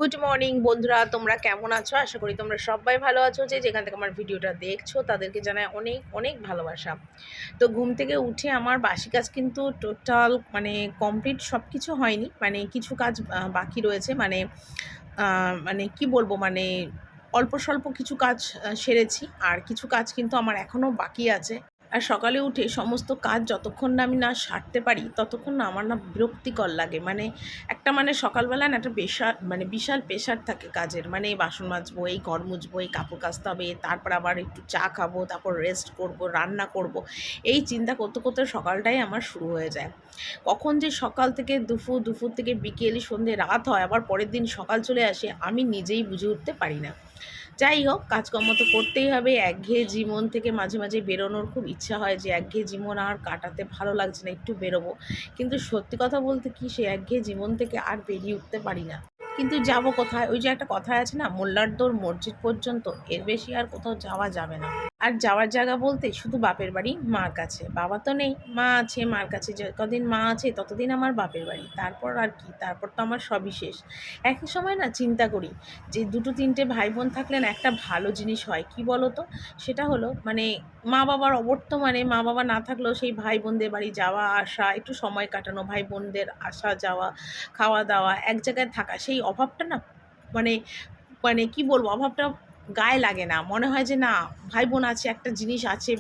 Good morning বন্ধুরা, তোমরা কেমন আছো? আশা করি তোমরা সবাই ভালো আছো। যে যেখান থেকে আমার ভিডিওটা দেখছো তাদেরকে জানাই অনেক অনেক ভালোবাসা। তো ঘুম থেকে উঠে আমার বাসি কাজ কিন্তু টোটাল কমপ্লিট সব কিছু হয়নি, কিছু কাজ বাকি রয়েছে। কি বলবো, অল্প স্বল্প কিছু কাজ সেরেছি, আর কিছু কাজ কিন্তু আমার এখনও বাকি আছে। আর সকালে উঠে সমস্ত কাজ যতক্ষণ না আমি সারতে পারি ততক্ষণ না আমার বিরক্তিকর লাগে। সকালবেলা না একটা বিশাল প্রেশার থাকে কাজের। এই বাসন মাজবো, এই ঘর মুছবো, এই কাপড় কাচতে হবে, তারপর আবার একটু চা খাবো, তারপর রেস্ট করব, রান্না করব। এই চিন্তা করতে করতে সকালটাই আমার শুরু হয়ে যায়। কখন যে সকাল থেকে দুপুর, দুপুর থেকে বিকেল, সন্ধে, রাত হয়, আবার পরের দিন সকাল চলে আসে, আমি নিজেই বুঝে উঠতে পারি না। যাই হোক, কাজকর্ম তো করতেই হবে। একঘেয়ে জীবন থেকে মাঝে মাঝে বেরোনোর খুব ইচ্ছা হয়, যে একঘেয়ে জীবন আর কাটাতে ভালো লাগছে না, একটু বেরোবো। কিন্তু সত্যি কথা বলতে কি, সেই একঘেয়ে জীবন থেকে আর বেরিয়ে উঠতে পারি না। কিন্তু যাব কোথায়? ওই যে একটা কথায় আছে না, মোল্লার দৌড় মসজিদ পর্যন্ত, এর বেশি আর কোথাও যাওয়া যাবে না। আর যাওয়ার জায়গা বলতে শুধু বাপের বাড়ি, মার কাছে। বাবা তো নেই, মা আছে। মার কাছে যে কদিন মা আছে ততদিন আমার বাপের বাড়ি। তারপর আর কি, তারপর তো আমার সবই শেষ। একই সময় না চিন্তা করি যে দুটো তিনটে ভাই বোন থাকলে না একটা ভালো জিনিস হয়, কি বলো তো? সেটা হলো মা বাবার অবর্তমানে মা বাবা না থাকলেও সেই ভাই বোনদের বাড়ি যাওয়া আসা, একটু সময় কাটানো, ভাই বোনদের আসা যাওয়া, খাওয়া দাওয়া, এক জায়গায় থাকা, সেই অভাবটা না মানে কি বলবো, অভাবটা গায়ে লাগে না। মনে হয় যে না, ভাই বোন আছে, একটা জিনিস আছে,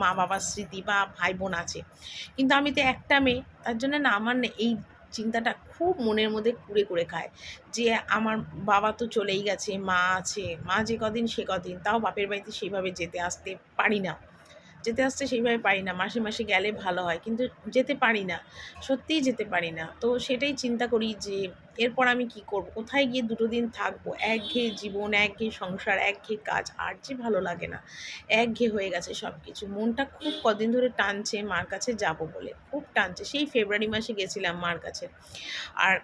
মা বাবার স্মৃতি বা ভাই বোন আছে। কিন্তু আমি তো একটা মেয়ে, তার জন্য না আমার না এই চিন্তাটা খুব মনের মধ্যে কুরে কুরে খায়, যে আমার বাবা তো চলেই গেছে, মা আছে, মা যে কদিন সে কদিন, তাও বাপের বাড়িতে সেইভাবে যেতে আসতে পারি না। যেতে আসতে সেইভাবে পারি না। মাসে মাসে গেলে ভালো হয়, কিন্তু যেতে পারি না। সত্যিই যেতে পারি না। তো সেটাই চিন্তা করি যে এরপর আমি কি করব? কোথায় গিয়ে দুটো দিন থাকবো? একঘেয়ে জীবন, একঘেয়ে সংসার, একঘেয়ে কাজ, আর যে ভালো লাগে না। একঘেয়ে হয়ে গেছে সবকিছু। মনটা খুব কদিন ধরে টানছে মার কাছে যাব বলে। খুব টানছে। সেই ফেব্রুয়ারি মাসে গেছিলাম মার কাছে। আর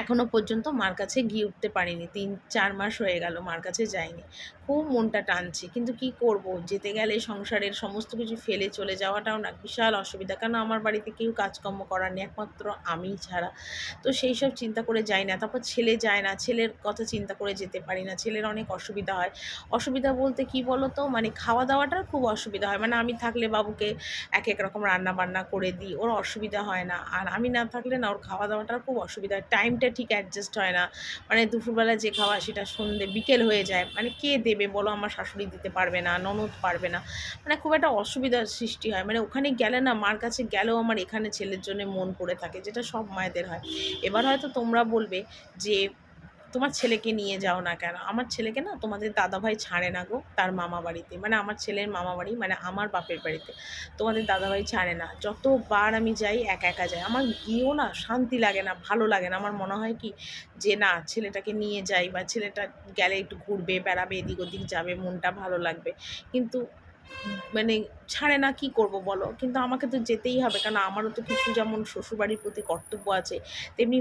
এখনো পর্যন্ত মার কাছে গিয়ে উঠতে পারিনি। ৩-৪ মাস হয়ে গেল মার কাছে যাইনি। খুব মনটা টানছে। কিন্তু কি করব? যেতে গেলে সংসারের সমস্ত কিছু ফেলে চলে যাওয়াটাও না বিশাল অসুবিধা। কেন, আমার বাড়িতে কেউ কাজকর্ম করার নেই, একমাত্র আমিই ছাড়া। তো সেইসব চিন্তা করে যাই না। তারপর ছেলে যায় না। ছেলের কথা চিন্তা করে যেতে পারি না। ছেলের অনেক অসুবিধা হয়। অসুবিধা বলতে কি বলো তো? খাওয়া-দাওয়াটার খুব অসুবিধা হয়। আমি থাকলে বাবুকে একেক রকম রান্না-বান্না করে দিই। ওর অসুবিধা হয় না। আর আমি না থাকলে না ওর খাওয়া-দাওয়াটার খুব অসুবিধা হয়। টাইমটা ঠিক অ্যাডজাস্ট হয় না। দুপুরবেলা যে খাওয়া সেটা সন্ধ্যে বিকেল হয়ে যায়। কে দেবে বলো? আমার শাশুড়ি দিতে পারবে না, ননদ পারবে না। খুব একটা অসুবিধার সৃষ্টি হয়। ওখানে গেলে না, মার কাছে গেলেও আমার এখানে ছেলের জন্যে মন পড়ে থাকে, যেটা সব মায়েদের হয়। এবার হয়তো তোমরা বলবে যে তোমার ছেলেকে নিয়ে যাও না কেন? আমার ছেলেকে না তোমাদের দাদাভাই ছাড়ে না গো তার মামা বাড়িতে। আমার ছেলের মামা বাড়ি, আমার বাপের বাড়িতে। তোমাদের দাদাভাই ছাড়ে না। যতবার আমি যাই একা, একা যাই। আমার গিয়েও না শান্তি লাগে না, ভালো লাগে না। আমার মনে হয় কি যে না, ছেলেটাকে নিয়ে যাই, বা ছেলেটা গেলে একটু ঘুরবে, বেড়াবে, এদিক ওদিক যাবে, মনটা ভালো লাগবে। কিন্তু মানে ছাড়ে না, কি করব বলো? কিন্তু আমাকে তো যেতেই হবে, কারণ আমারও তো কিছু, যেমন শ্বশুরবাড়ির প্রতি কর্তব্য আছে, তেমনি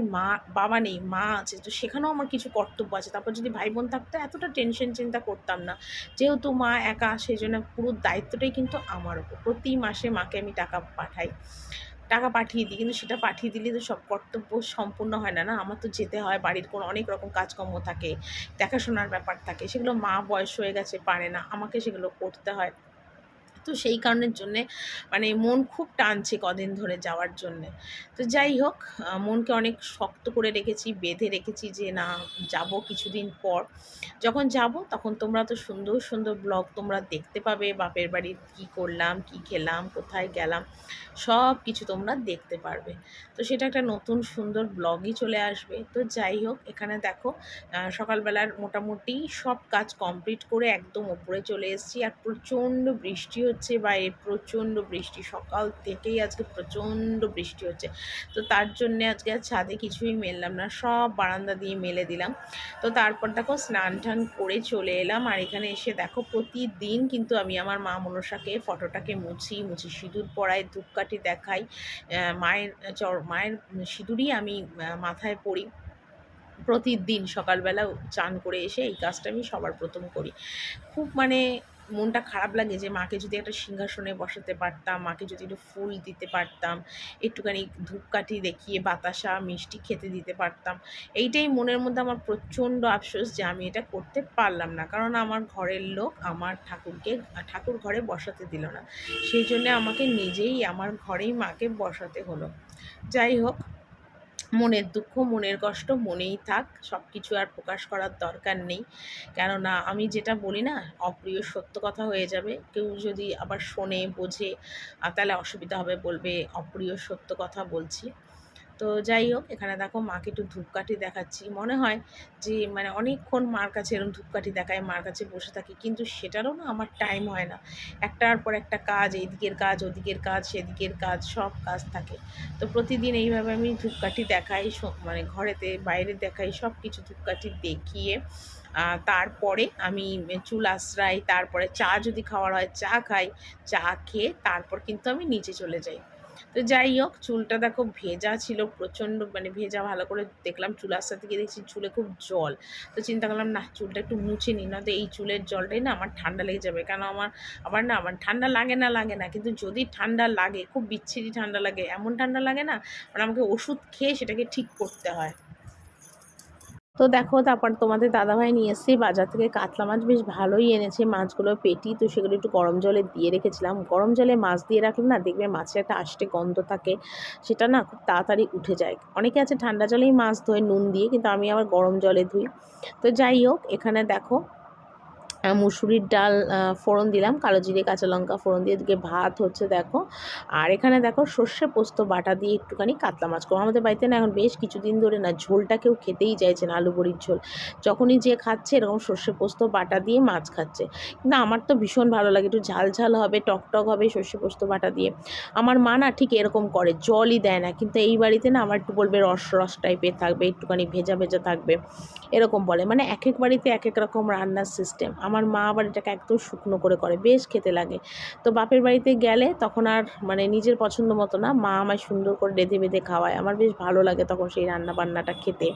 বাবা নেই, মা আছে, তো সেখানেও আমার কিছু কর্তব্য আছে। তারপর যদি ভাই বোন থাকতো এতটা টেনশন চিন্তা করতাম না। যেহেতু মা একা, সেই জন্য পুরো দায়িত্বটাই কিন্তু আমার ওপর। প্রতি মাসে মাকে আমি টাকা পাঠাই, টাকা পাঠিয়ে দিই, কিন্তু সেটা পাঠিয়ে দিলে তো সব কর্তব্য সম্পূর্ণ হয় না, না? আমার তো যেতে হয়, বাড়ির কোনো অনেক রকম কাজকর্ম থাকে, দেখাশোনার ব্যাপার থাকে, সেগুলো মা বয়স হয়ে গেছে, পারে না, আমাকে সেগুলো করতে হয়। তো সেই কারণের জন্যে মন খুব টানছে কদিন ধরে যাওয়ার জন্যে। তো যাই হোক, মনকে অনেক শক্ত করে রেখেছি, বেঁধে রেখেছি যে না, যাব কিছুদিন পর। যখন যাব তখন তোমরা তো সুন্দর, সুন্দর ব্লগ তোমরা দেখতে পাবে। বাপের বাড়ির কী করলাম, কী খেলাম, কোথায় গেলাম, সব কিছু তোমরা দেখতে পারবে। তো সেটা একটা নতুন সুন্দর ব্লগই চলে আসবে। তো যাই হোক, এখানে দেখো সকালবেলার মোটামুটি সব কাজ কমপ্লিট করে একদম ওপরে চলে এসেছি। আর প্রচণ্ড বৃষ্টি হচ্ছে বাইরে, প্রচণ্ড বৃষ্টি। সকাল থেকেই আজকে প্রচণ্ড বৃষ্টি হচ্ছে। তো তার জন্যে আজকে আর ছাদে কিছুই মেললাম না, সব বারান্দা দিয়ে মেলে দিলাম। তো তারপর দেখো স্নান টান করে চলে এলাম। আর এখানে এসে দেখো প্রতিদিন কিন্তু আমি আমার মা মনসাকে ফটোটাকে মুছি, সিঁদুর পরাই, ধূপকাঠি দেখাই। মায়ের সিঁদুরই আমি মাথায় পরি। প্রতিদিন সকালবেলা চান করে এসে এই কাজটা আমি সবার প্রথম করি। খুব মনটা খারাপ লাগে যে মাকে যদি একটা সিংহাসনে বসাতে পারতাম, মাকে যদি একটু ফুল দিতে পারতাম, একটুখানি ধূপকাঠি দেখিয়ে বাতাসা মিষ্টি খেতে দিতে পারতাম। এইটাই মনের মধ্যে আমার প্রচণ্ড আফসোস যে আমি এটা করতে পারলাম না, কারণ আমার ঘরের লোক আমার ঠাকুর ঘরে বসাতে দিল না। সেই জন্যে আমাকে নিজেই আমার ঘরেই মাকে বসাতে হলো। যাই হোক, মনের দুঃখ মনের কষ্ট মনেই থাক, সব কিছু আর প্রকাশ করার দরকার নেই। কেননা আমি যেটা বলি না, অপ্রিয় সত্য কথা হয়ে যাবে, কেউ যদি আবার শোনে বোঝে তাহলে অসুবিধা হবে, বলবে অপ্রিয় সত্য কথা বলছি। তো যাই হোক, এখানে দেখো মাকে একটু ধূপকাঠি দেখাচ্ছি। মনে হয় যে মানে অনেকক্ষণ মার কাছে এরকম ধূপকাঠি দেখায়, মার কাছে বসে থাকি, কিন্তু সেটারও না আমার টাইম হয় না। একটার পর একটা কাজ, এইদিকের কাজ ওদিকের কাজ সেদিকের কাজ, সব কাজ থাকে। তো প্রতিদিন এইভাবে আমি ধূপকাঠি দেখাই, মানে ঘরেতে বাইরে দেখাই, সব কিছু ধূপকাঠি দেখিয়ে তারপরে আমি চুল আশ্রাই, তারপরে চা যদি খাওয়ার হয় চা খাই, চা খেয়ে তারপর কিন্তু আমি নিচে চলে যাই। তো যাই হোক, চুলটা দেখো ভেজা ছিল প্রচণ্ড, মানে ভেজা, ভালো করে দেখলাম চুল আসাতে গিয়ে দেখছি চুলে খুব জল। তো চিন্তা করলাম না, চুলটা একটু মুছে নিই, না তো এই চুলের জলটাই না আমার ঠান্ডা লেগে যাবে। কেন আমার ঠান্ডা লাগে না, কিন্তু যদি ঠান্ডা লাগে খুব বিচ্ছিরি ঠান্ডা লাগে, এমন ঠান্ডা লাগে না, মানে আমাকে ওষুধ খেয়ে সেটাকে ঠিক করতে হয়। তো দেখো, তারপর তোমাদের দাদাভাই নিয়ে এসেছে বাজার থেকে কাতলা মাছ, বেশ ভালোই এনেছে মাছগুলো পেটি। তো সেগুলো একটু গরম জলে দিয়ে রেখেছিলাম। গরম জলে মাছ দিয়ে রাখলে না দেখবে মাছের একটা আষ্টে গন্ধ থাকে, সেটা না খুব তাড়াতাড়ি উঠে যায়। অনেকে আছে ঠান্ডা জলেই মাছ ধোয় নুন দিয়ে, কিন্তু আমি আবার গরম জলে ধুই। তো যাই হোক, এখানে দেখো মুসুরির ডাল ফোড়ন দিলাম, কালো জিরে কাঁচা লঙ্কা ফোড়ন দিয়ে, এদিকে ভাত হচ্ছে দেখো। আর এখানে দেখো সর্ষে পোস্ত বাটা দিয়ে একটুখানি কাতলা মাছ করবো। আমাদের বাড়িতে না এখন বেশ কিছুদিন ধরে না ঝোলটা কেউ খেতেই চাইছে না, আলু বড়ির ঝোল। যখনই যে খাচ্ছে এরকম সর্ষে পোস্ত বাটা দিয়ে মাছ খাচ্ছে, কিন্তু আমার তো ভীষণ ভালো লাগে, একটু ঝাল ঝাল হবে, টকটক হবে সর্ষে পোস্ত বাটা দিয়ে। আমার মা না ঠিক এরকম করে, জলই দেয় না, কিন্তু এই বাড়িতে না আমার একটু বলবে রস রস টাইপের থাকবে, একটুখানি ভেজা ভেজা থাকবে, এরকম বলে। মানে এক এক বাড়িতে এক এক রকম রান্নার সিস্টেম। আমার মা আবার এটাকে একদম শুকনো করে বেশ খেতে লাগে। তো বাপের বাড়িতে গেলে তখন আর মানে নিজের পছন্দ মতো না, মা আমায় সুন্দর করে রেঁধে বেঁধে খাওয়ায়, আমার বেশ ভালো লাগে তখন সেই রান্না বান্নাটা খেতে।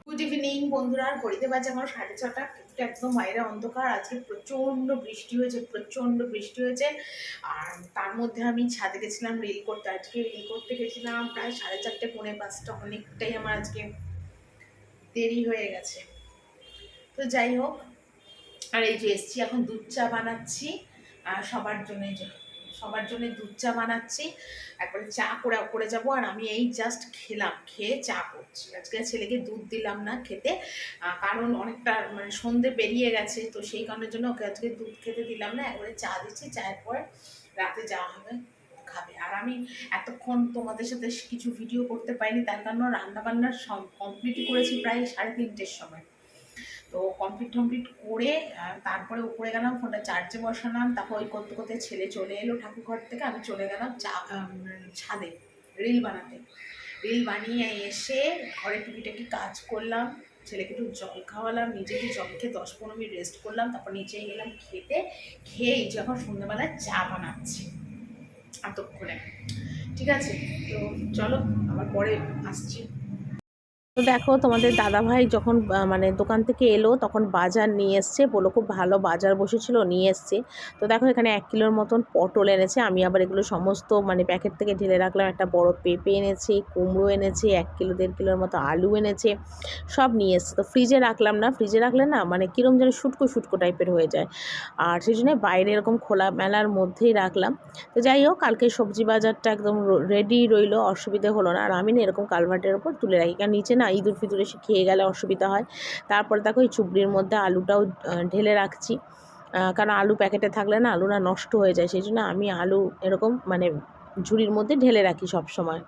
গুড ইভিনিং বন্ধুরা, ঘড়িতে বাজে আমার 6:30, একদম বাইরে অন্ধকার। আজকে প্রচণ্ড বৃষ্টি হয়েছে, প্রচণ্ড বৃষ্টি হয়েছে। আর তার মধ্যে আমি ছাদে গেছিলাম রিল করতে। আজকে রিল করতে গেছিলাম প্রায় 4:30 4:45, অনেকটাই আমার আজকে দেরি হয়ে গেছে। তো যাই হোক, আর এই যে এসছি এখন দুধ চা বানাচ্ছি আর সবার জন্য দুধ চা বানাচ্ছি, একবারে চা করে যাব। আর আমি এই জাস্ট খেয়ে চা করছি। আজকে ছেলেকে দুধ দিলাম না খেতে, কারণ অনেকটা মানে সন্ধে পেরিয়ে গেছে, তো সেই কারণের জন্য ওকে আজকে দুধ খেতে দিলাম না, একবারে চা দিচ্ছি। চায়ের পরে রাতে যাওয়া হবে খাবে। আর আমি এতক্ষণ তোমাদের সাথে কিছু ভিডিও করতে পারিনি, তার কারণ রান্নাবান্নার সব কমপ্লিটই করেছি প্রায় 3:30-র সময়। তো কমপ্লিট করে তারপরে উপরে গেলাম, ফোনটা চার্জে বসালাম। তারপর ওই করতে করতে ছেলে চলে এলো ঠাকুর ঘর থেকে, আমি চলে গেলাম ছাদে রিল বানাতে। রিল বানিয়ে এসে ঘরে টুকিটাকি কাজ করলাম, ছেলেকে একটু জল খাওয়ালাম, নিজেকে জল খেয়ে 10-15 মিনিট রেস্ট করলাম, তারপর নিচে গেলাম খেয়ে যখন সন্ধ্যাবেলায় চা বানাচ্ছি এতক্ষণে। ঠিক আছে, তো চলো আবার পরে আসছি। তো দেখো, তোমাদের দাদাভাই যখন মানে দোকান থেকে এলো তখন বাজার নিয়ে এসছে, বলো খুব ভালো বাজার বসেছিল, নিয়ে এসছে। তো দেখো এখানে 1 কিলোর মতন পটল এনেছে, আমি আবার এগুলো সমস্ত মানে প্যাকেট থেকে ঢেলে রাখলাম। একটা বড় পেঁপে এনেছে, কুমড়ো এনেছে, 1 কিলো 1.5 কিলোর মতো আলু এনেছে, সব নিয়ে এসছে। তো ফ্রিজে রাখলাম না, ফ্রিজে রাখলে না মানে কীরকম যেন শুটকো টাইপের হয়ে যায়, আর সেই জন্য বাইরে এরকম খোলা মেলার মধ্যেই রাখলাম। তো যাই হোক, কালকে সবজি বাজারটা একদম রেডি রইলো, অসুবিধে হলো না। আর আমি না এরকম কালভার্টের ওপর তুলে রাখি, কারণ নিচে না ইঁদুর ফিদুর এসে খেয়ে গেলে অসুবিধা হয়। তারপরে দেখো এই চুবড়ির মধ্যে আলুটাও ঢেলে রাখছি, কারণ আলু প্যাকেটে থাকলে না আলু না নষ্ট হয়ে যায়, সেই জন্য আমি আলু এরকম মানে ঝুড়ির মধ্যে ঢেলে রাখি সব সময়।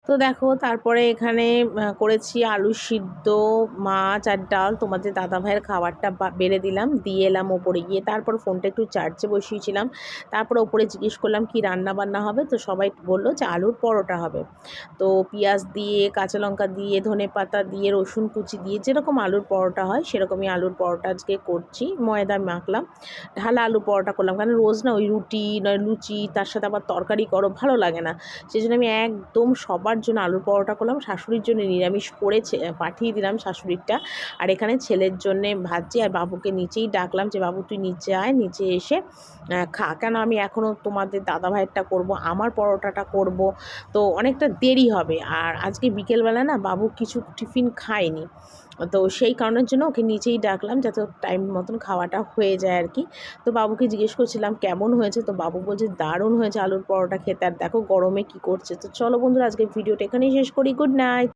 তো দেখো, তারপরে এখানে করেছি আলু সিদ্ধ, মাছ আর ডাল। তোমাদের দাদাভাইয়ের খাবারটা বেড়ে দিলাম, দিয়ে এলাম ওপরে গিয়ে। তারপর ফোনটা একটু চার্জে বসিয়েছিলাম। তারপরে ওপরে জিজ্ঞেস করলাম কি রান্না বান্না হবে, তো সবাই বললো যে আলুর পরোটা হবে। তো পেঁয়াজ দিয়ে, কাঁচা লঙ্কা দিয়ে, ধনেপাতা দিয়ে, রসুন কুচি দিয়ে যেরকম আলুর পরোটা হয় সেরকমই আলুর পরোটা আজকে করছি। ময়দা মাখলাম, ঢালা আলু পরোটা করলাম, কারণ রোজ না ওই রুটি নয় লুচি তার সাথে আবার তরকারি করো ভালো লাগে না, সেই জন্য আমি একদম সবার বাবার জন্য আলুর পরোটা করলাম, শাশুড়ির জন্য নিরামিষ করে পাঠিয়ে দিলাম শাশুড়িরটা। আর এখানে ছেলের জন্যে ভাজি, আর বাবুকে নিচেই ডাকলাম যে বাবু তুই নিচে আয়, নিচে এসে খা, কেন আমি এখনও তোমাদের দাদাভাইয়েরটা করব, আমার পরোটাটা করব, তো অনেকটা দেরি হবে। আর আজকে বিকেলবেলা না বাবু কিছু টিফিন খায়নি, তো সেই কারণের জন্য ওকে নিচেই ডাকলাম যাতে টাইম মতন খাওয়াটা হয়ে যায় আর কি। তো বাবুকে জিজ্ঞেস করছিলাম কেমন হয়েছে, তো বাবু বলছে দারুণ হয়েছে আলুর পরোটা খেতে, আর দেখো গরমে কি করছে। তো চলো বন্ধুরা, আজকে ভিডিওটা এখানেই শেষ করি। Good night.